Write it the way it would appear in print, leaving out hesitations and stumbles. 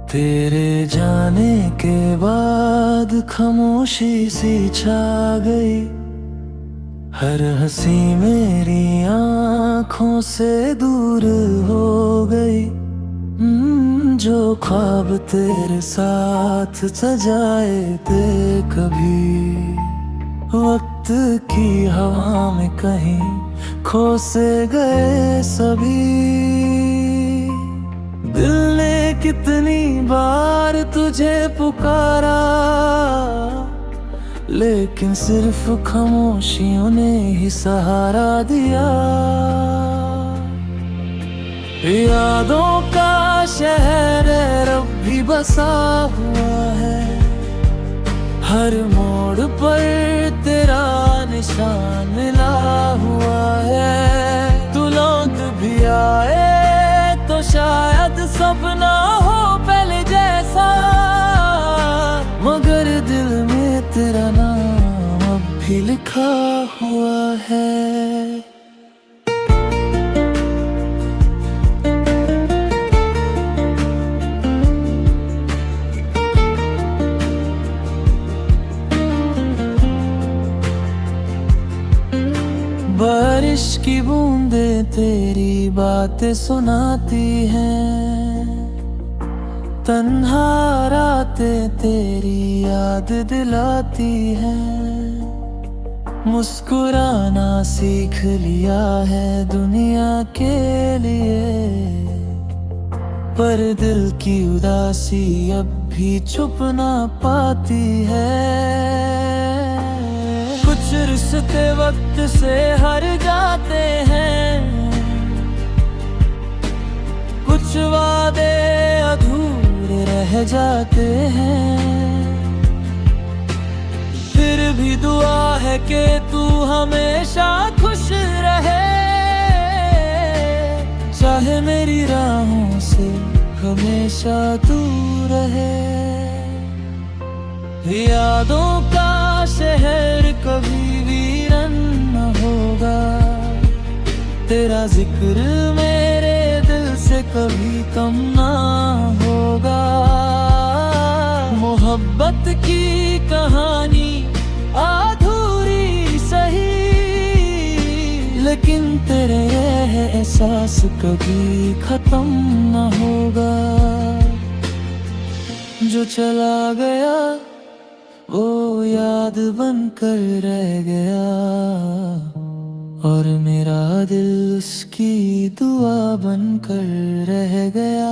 तेरे जाने के बाद खामोशी सी छा गई। हर हंसी मेरी आंखों से दूर हो गई। जो ख्वाब तेरे साथ सजाए थे कभी, वक्त की हवा में कहीं खो से गए सभी। दिल ने कितनी बार तुझे पुकारा, लेकिन सिर्फ खामोशियों ने ही सहारा दिया। यादों का शहर अब भी बसा हुआ है, हर मोड़ पर तेरा निशान मिला हुआ है। तू लौट भी आए तो शायद सपना हो पहले जैसा, मगर दिल में तेरा नाम अब भी लिखा हुआ है। बारिश की बूंदें तेरी बातें सुनाती हैं, तन्हा रातें तेरी याद दिलाती हैं। मुस्कुराना सीख लिया है दुनिया के लिए, पर दिल की उदासी अब भी छुप ना पाती है। कुछ रिश्ते वक्त से हार जाते हैं, कुछ वादे अधूरे रह जाते हैं। फिर भी दुआ है कि तू हमेशा खुश रहे, चाहे मेरी राहों से हमेशा दूर रहे। यादों का शहर कभी वीरन न होगा, तेरा जिक्र मेरे दिल से कभी कम ना होगा। मोहब्बत की कहानी अधूरी सही, लेकिन तेरे एहसास कभी खत्म न होगा। जो चला गया वो याद बनकर रह गया, और मेरा दिल उसकी दुआ बनकर रह गया।